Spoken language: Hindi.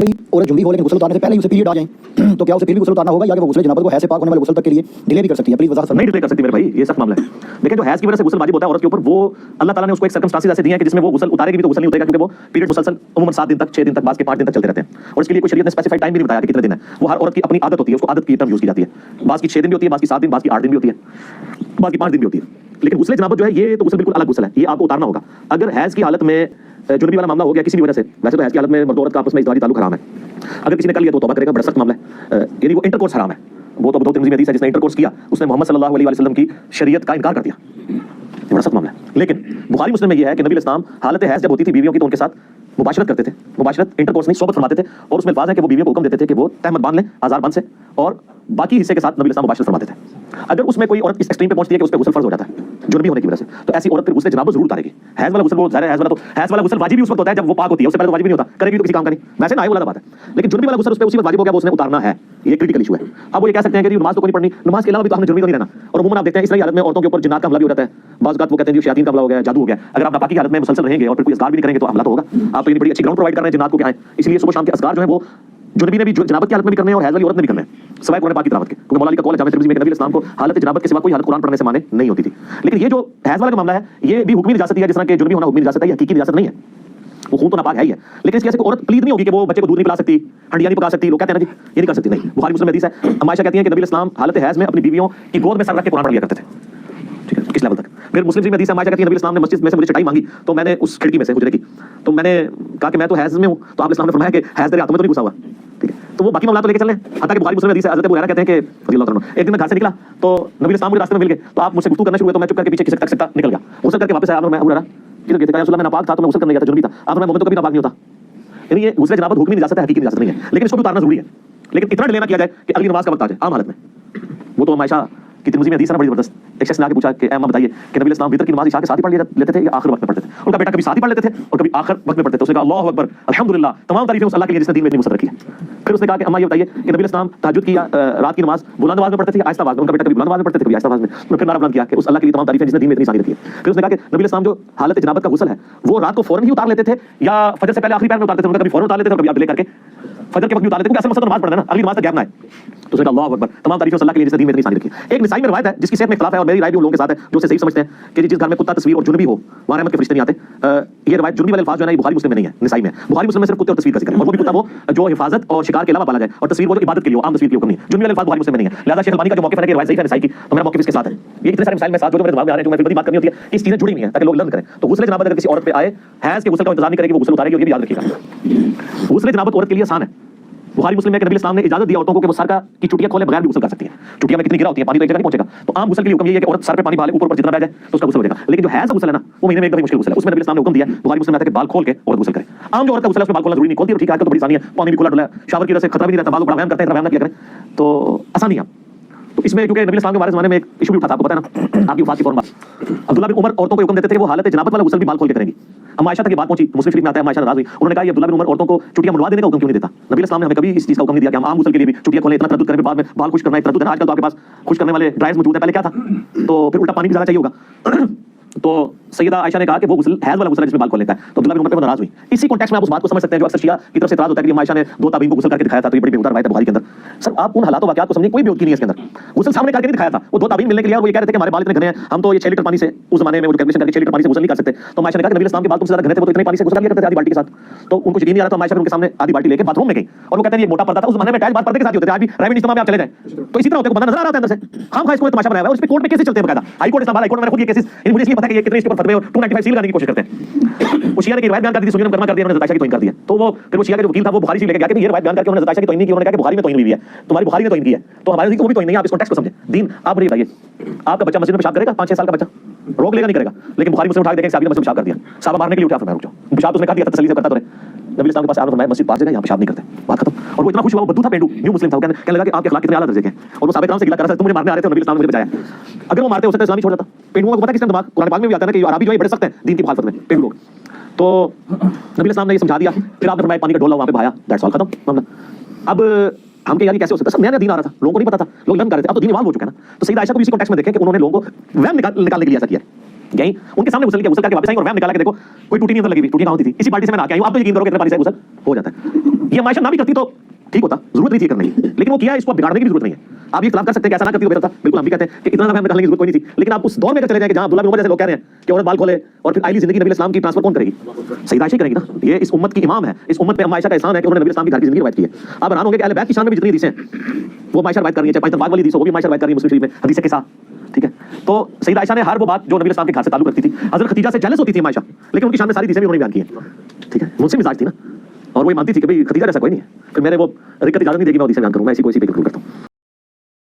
कोई औरत जुम्बी हो लेकिन गुस्ल उतारने से पहले ही उसे पीरियड आ जाए तो क्या उसे फिर भी गुस्ल उतारना होगा या कि वो गुस्ल जनाबत को हैज से पाक होने वाले गुस्ल तक के लिए डिले भी कर सकती है? प्लीज वजाहत। नहीं डिले कर सकती मेरे भाई, ये सख्त मामला है। लेकिन जो हैज की वजह से गुस्ल वाजिब होता है औरत के ऊपर, वो अल्लाह ताला ने उसको एक सर्कमस्टेंसेस ऐसे दिए हैं कि जिसमें वो गुस्ल उतारेगी भी तो गुस्ल नहीं उतरेगा, क्योंकि वो पीरियड मुसलसल अमूमन 7 दिन तक, 6 दिन तक, बाद के 5 दिन तक चलते रहते हैं। और इसके लिए कोई शरीयत ने स्पेसिफाइड टाइम भी नहीं बताया कि कितने दिन है। वो हर औरत की अपनी आदत होती है, उसको आदत की टर्म यूज की जाती है। बाद की 6 दिन भी होती है, बाद की 7 दिन, बाद की 8 दिन भी होती है, बाद की 5 दिन भी होती है। लेकिन गुस्ल जनाबत जो है ये तो गुस्ल बिल्कुल अलग गुस्ल है, ये आपको उतारना होगा। अगर हैज की हालत में जुनबी वाला मामला हो गया किसी भी वजह से, वैसे तो हैज की हालत में मर्द औरत का आपस में इज़्वाजी ताल्लुक हराम है। अगर किसी ने कर लिया तो तौबा करेगा, बड़ा सख्त मामला है। यानी वो इंटरकोर्स हराम है, वो तो तिरमिज़ी में हदीस है, जिसने इंटरकोर्स किया उसने मोहम्मद सल्लल्लाहु अलैहि वसल्लम की शरीयत का इनकार कर दिया, ये बड़ा सख्त मामला है। लेकिन बुखारी मुस्लिम में यह है कि नबी इस्लाम हालत हैज जब होती थी बीवियों की तो उनके साथ मुबाशरत करते थे, मुबाशरत इंटरकोर्स नहीं, सोबत फरमाते थे। और उसमें अल्फाज है कि वो बीवियों को हुक्म देते थे कि वो तहमत बांध लें आज़ार बंद से, और बाकी हिस्से के साथ नबी इस्लाम मुबाशरत फरमाते थे। अगर उसमें कोई औरत इस एक्सट्रीम पे पहुंचती है कि उस पर गुस्ल फर्ज हो जाता है जुनबी होने की वजह से, तो ऐसी औरत फिर गुस्ल जनाबत जरूर उतारेगी। हैज वाला गुस्ल, वो ज़ाहिर है हैज वाला गुस्ल वाजिब भी उस वक्त होता है जब वो पाक होती है, उससे पहले तो वाजिब नहीं होता, करेगी तो किसी काम का नहीं, वैसे ना वाला बात है। लेकिन जुनबी वाला गुस्ल उस पर उसी वक्त वाजिब हो गया, वो उसने उतारना है, ये क्रिटिकल इशू है। अब वो ये कह सकते हैं कि नमाज तो कोई नहीं पढ़नी, नमाज के अलावा भी तो हमने जुनबी तो नहीं रहना। और अमूमन आप देखते हैं इस तरह हालत में औरतों के ऊपर जिन्नात का हमला भी हो जाता है, बाज़ वो कहते हैं शयातीन का हमला हो गया, जादू हो गया। अगर आप नापाकी की हालत में मुसलसल रहेंगे और फिर कोई असगार भी नहीं करेंगे तो हमला तो होगा। आप तो ये बड़ी अच्छी ग्राउंड प्रोवाइड कर रहे हैं जिन्नात को क्या है, इसलिए सुबह शाम के असगार जो है वो जुनबी ने भी जनाबत की हालत में भी करने हैं और हैज़ वाली औरत ने भी करने हैं, सिवाय कुरान पाक की तिलावत के। क्योंकि मौला अली का कौल है जामे तिरमिज़ी में कि नबी इस्लाम को हालत जनाबत के सिवा कोई हालत कुरान पढ़ने से माने नहीं होती थी। लेकिन ये जो हैज़ वाला का मामला है ये भी हुक्मी इजाज़त है, जिस तरह के जुनबी होना हुक्मी इजाज़त है, ये हकीकी इजाज़त नहीं है। वो खून तो नापाक है ही है, लेकिन इसकी ऐसे कोई औरत प्लीज नहीं होगी कि वो बच्चे को दूध नहीं पिला सकती, हंडिया नहीं पका सकती। लोग कहते हैं ना जी ये नहीं कर सकती, नहीं। बुखारी मुस्लिम में हदीस है, अम्मा आयशा कहती हैं कि नबी इस्लाम हालत हैज़ में अपनी बीवियों की गोद में सर रख के कुरान पढ़ लिया करते थे। ठीक है, किस लेवल तक? फिर मुस्लिम में हदीस है, अम्मा आयशा कहती हैं नबी इस्लाम ने मस्जिद में से मुझे चटाई मांगी तो मैंने उस खिड़की में से हुजरे की, तो मैंने कहा कि मैं तो हैज़ में हूं, तो आप इस्लाम ने फरमाया कि हैज़ तेरे हाथों में तो नहीं घुसा हुआ। ठीक है, तो वो बाकी मामला तो लेके चलें। हत्ता कि बुखारी मुस्लिम में हदीस है, हज़रत अबू हुरैरा कहते हैं कि रज़ियल्लाहु अन्हु, एक दिन मैं घर से निकला तो नबी इस्लाम मुझे रास्ते में मिल गए, तो आप मुझसे गुफ्तगू करना शुरू हुए तो मैं चुप करके पीछे खिसक सकता निकल गया। गुस्ल करके वापस आया और मैं अबू हुरैरा किधर गए थे? कहा मैं नापाक था तो मैं गुस्ल करने गया था, जुनबी था। आप मैं मोमिन तो कभी नापाक नहीं होता। यानी ये गुस्ल जनाबत हुक्मी इजाज़त है, हकीकी इजाज़त नहीं है, लेकिन इसको भी उतारना जरूरी है। लेकिन इतना डिले ना किया जाए कि अगली नमाज का वक्त आ जाए आम हालत में। वो तो आयशा की तिरमिज़ी में हदीस है ना बड़ी जबरदस्त। एक शख्स ने आके पूछा कि अम्मा बताइए कि नबी इस्लाम वितर की नमाज इशा के साथ ही पढ़ लेते थे या आखिर वक्त में पढ़ते थे? उनका बेटा कभी साथ ही पढ़ लेते थे और कभी आखिर वक्त में पढ़ते थे। उसने कहा अल्लाहु अकबर, अल्हम्दुलिल्लाह, तमाम तारीफें उस अल्लाह के लिए जिसने दीन में इतनी वसअत रखी है। फिर उसने कहा कि अम्मा ये बताइए कि नबी इस्लाम तहज्जुद की रात की नमाज बुलंद आवाज में पढ़ते थे, आहिस्ता आवाज में? उनका बेटा कभी बुलंद आवाज में पढ़ते थे, कभी आहिस्ता आवाज में। उन्होंने फिर नारा बुलंद किया कि उस अल्लाह के लिए तमाम तारीफें जिसने दीन में इतनी आसानी रखी है। फिर उसने कहा कि नबी इस्लाम जो हालत जनाबत का गुस्ल है वो रात को फौरन ही उतार लेते थे या फजर से पहले आखिरी पैर में उतारते थे? उनका कभी फौरन उतार लेते थे और कभी डिले करके फजर के वक्त भी उतार लेते थे, क्योंकि असल मकसद नमाज पढ़ना है ना, अगली नमाज तक गैप ना है। तो उसने कहा अल्लाहु अकबर, तमाम तारीफें उस अल्लाह के लिए जिसने दीन में इतनी आसानी रखी है। एक निसाई में रिवायत है जिसकी सेहत में इख्तिलाफ है और मेरी राय भी उन लोगों के साथ है जो उसे सही समझते हैं कि जिस घर में कुत्ता तस्वीर और जुनबी हो वहां रहमत के फरिश्ते नहीं आते। ये रिवायत जुनबी वाले अल्फाज जो है ना बुखारी मुस्लिम में नहीं है, निसाई में। बुखारी मुस्लिम में सिर्फ कुत्ते और तस्वीर का जिक्र है, और वो भी कुत्ता वो जो हिफाजत और शिकार के अलावा पाला जाए, और तस्वीर वो जो इबादत के लिए, आम तस्वीर के हुक्म नहीं। जुनबी वाले अल्फाज बुखारी मुस्लिम में नहीं है। लिहाजा शेख अलबानी का जो मौक़िफ़ है कि रिवायत सही है निसाई की, तो मेरा मौक़िफ़ इसके साथ है। ये इतने सारे मिसाइल में साथ जो मेरे दिमाग में आ रहे हैं, जो मैं बड़ी बात करनी होती है कि इस चीजें जुड़ी हुई हैं ताकि लोग लर्न करें। तो गुस्ल जनाबत अगर किसी औरत पे आए, हैज़ के गुस्ल का इंतजार नहीं करेगी, वो गुस्ल उतारेगी, और ये भी याद रखिएगा गुस्ल जनाबत औरत के लिए आसान है। बुखारी मुस्लिम में नबी इस्लाम ने इजाजत दिया औरतों को कि वो सर का की चुटियां खोले बगैर भी गुस्ल कर सकती हैं। चुटियां में कितनी गिरा होती है, पानी तो एक जगह नहीं पहुंचेगा। तो आम गुस्ल के लिए हुक्म ये है कि औरत सर पे पानी डाले ऊपर ऊपर जितना रह जाए तो उसका गुस्ल हो जाएगा। लेकिन जो हैज़ गुस्ल है ना वो महीने में एक दफा मुश्किल गुस्ल है, उसमें नबी इस्लाम ने हुक्म दिया बुखारी मुस्लिम में आता है कि बाल खोल के औरत गुस्ल करे। आम जो औरत का गुस्ल है उसमें बाल खोलना जरूरी नहीं, खोलती है ठीक है, आजकल तो बड़ी आसानी है, पानी भी खुला डुला, शावर की वजह से खतरा भी नहीं रहता, बाल को बड़ा व्यायाम करते हैं, व्यायाम ना किया करें तो आसानी है। तो इसमें क्योंकि नबी इस्लाम के हमारे ज़माने में एक इशू भी उठा था, आपको पता है ना, आपकी वफात की फौरन बाद अब्दुल्लाह बिन उमर औरतों को हुक्म देते थे कि वो हालत जनाबत वाला गुस्ल भी बाल खोल के करेंगी। अम्मा आयशा तक ये बात पहुंची, मुस्लिम शरीफ में आता है, अम्मा आयशा नाराज हुई। उन्होंने कहा ये अब्दुल्लाह बिन उमर औरतों को चुटियां मुड़वा देने का हुक्म क्यों नहीं देता? नबी इस्लाम ने हमें कभी इस चीज का हुक्म नहीं दिया कि हम आम गुस्ल के लिए भी चुटियां खोलें, इतना तरद्दुद करें, बाद में बाल खुश करना, तरद्दुद है ना। आजकल तो आपके पास खुश करने वाले ड्रायर्स मौजूद है, पहले क्या था? तो फिर उल्टा पानी भी ज्यादा चाहिए होगा। तो सैयदा आयशा ने कहा कि वो गुस्ल हैज़ वाला गुस्ल है जिसमें बाल खोल लेता है। तो अब्दुल्लाह बिन उमर पे वो नाराज हुई। इसी कॉन्टेक्स्ट में आप उस बात को समझ सकते हैं जो अक्सर शिया की तरफ से इतराज होता है कि आयशा ने दो ताबीन को गुस्ल करके दिखाया था, तो ये बड़ी बेहुदा रवायत है बुखारी के अंदर। सर आप उन हालात और वाक़यात को समझिए, कोई बेहुदगी नहीं है इसके अंदर। गुस्ल सामने करके नहीं दिखाया था, वो दो ताबीन मिलने के लिए, और वो ये कह रहे थे कि हमारे बाल इतने घने हैं, हम तो ये 6 लीटर पानी से उस ज़माने में वो कैलकुलेशन करके 6 लीटर पानी से गुस्ल नहीं कर सकते। तो आयशा ने कहा कि नबी इस्लाम के बाल तुमसे ज़्यादा घने थे, वो तो इतने पानी से गुस्ल किया करते थे आधी बाल्टी के साथ। तो उनको यकीन नहीं आ रहा, तो आयशा उनके सामने आधी बाल्टी लेके बाथरूम में गई और वो कहते हैं ये मोटा पर्दा था, उस ज़माने में अटैच बात पर्दे के साथ होते थे, आज भी प्राइवेट इस्तेमाल में आप चले जाएं तो इसी तरह होते को बंदा नजर आ रहा है अंदर से। हम इसको तमाशा बनाया हुआ है, उस पे कोर्ट में केसेस चलते हैं बकायदा, high court, Islamabad high court में खुद ये केसेस, मुझे इसलिए पता है कि ये कितने इसके ऊपर फतवे और 295 सील करने की कोशिश करते हैं। वो शिया ने की रिवायत बयान कर दी, सुन्नी ने मुकदमा कर दिया, उन्होंने आयशा की तौहीन कर दिया। तो वो फिर वो शिया का जो वकील था वो बुखारी से लेके गया कि ये रिवायत बयान करके उन्होंने आयशा की तौहीन नहीं की, उन्होंने कहा कि बुखारी में तौहीन हुई है, तुम्हारी बुखारी ने तौहीन की है, तो हमारे वो भी तौहीन नहीं है। आप इस कॉन्टेक्स्ट को समझें। दीन आप मुझे बताइए, आपका बच्चा मस्जिद में पेशाब करेगा, 5-6 साल का बच्चा रोक लेगा नहीं करेगा? लेकिन बुखारी मुस्लिम उठा के देखें साहब ने मस्जिद में पेशाब कर दिया, साहब मारने के लिए उठा, फरमाया रुक जाओ, पेशाब तो उसने कर दिया तसल्ली से करता तो रहे। नबी इस्लाम के पास आया, फरमाया मस्जिद पास जगह यहाँ पेशाब नहीं करते, बात खत्म। और वो इतना खुश हुआ, वो बद्दू था, पेंडू न्यू मुस्लिम था, वो कहने लगा कि आपके अखलाक कितने आला दर्जे के हैं, और वो साबित नाम से गिला कर रहा था, तुम मुझे मारने आ रहे थे, नबी इस्लाम ने मुझे बचाया। अगर वो मारते उससे तो इस्लाम ही छोड़ जाता। पेंडुओं को पता किसने दिमाग, कुरान पाक में भी आता है ना कि अरबी जो है बड़े सख्त हैं दीन की मुखालफत में, पेंडू लोग। तो नबी इस्लाम ने ये समझा दिया, फिर आपने फरमाया पानी का ढोला वहां पे बहाया, दैट्स ऑल, खत्म मामला। अब हम यार ये कैसे हो सकता है? सब नया दीन आ रहा था, लोगों को नहीं पता था, लोग लर्न कर रहे थे, अब तो दीन इवाल्व हो चुका है ना। तो सैयदा आयशा को इसी कॉन्टेक्स्ट में देखें कि उन्होंने लोगों को वहम निकालने के लिए ऐसा किया। गई उनके सामने गुसल किया, गुसल करके वापस आई और वैम निकाला कि देखो कोई टूटी नहीं अंदर लगी हुई, टूटी कहाँ होती थी, इसी बाल्टी से मैं नहा के आई हूं, आप तो यकीन करो कि इतने पानी से गुसल हो जाता है। ये मायशा ना भी करती तो ठीक होता, जरूरत नहीं थी करने की, लेकिन वो किया, इसको आप बिगाड़ने की भी जरूरत नहीं है। आप ये खिलाफ कर सकते हैं कि ऐसा ना करती हो बेहतर था, बिल्कुल हम भी कहते हैं कि इतना निकालने की जरूरत कोई नहीं थी, लेकिन आप उस दौर में अगर चले जाएंगे जहां अब्दुल्ला बिन उमर जैसे लोग कह रहे हैं कि औरत बाल खोले और फिर आईली जिंदगी नबी इस्लाम की ट्रांसफर कौन करेगी, सईदा आयशा करेगी ना। ये इस उम्मत की इमाम है, इस उम्मत पे अम्मा आयशा का एहसान है कि उन्होंने नबी इस्लाम की घर की जिंदगी रवायत की है। आप हैरान होंगे कि अहले बैत की शान में भी जितनी हदीसें हैं वो मायशा रवायत कर रही है, चाहे पांच बाग वाली हदीस हो वो भी मायशा रवायत कर रही है मुस्लिम शरीफ में हदीस के साथ, ठीक है। तो सईदा आयशा ने हर वो बात जो नबी इस्लाम के घर से ताल्लुक रखती थी, हजरत खदीजा से जेलस होती थी मायशा, लेकिन उनकी शान में सारी हदीसें भी उन्होंने बयान की हैं, ठीक है। मुझसे मिजाज थी ना, और वो ये मानती थी कि भाई खदीजा जैसा कोई नहीं है। फिर मेरे वो रिक्कत इजाजत नहीं देगी मैं हदीसें बयान करूं, मैं इसी को इसी पे कंक्लूड करता हूं।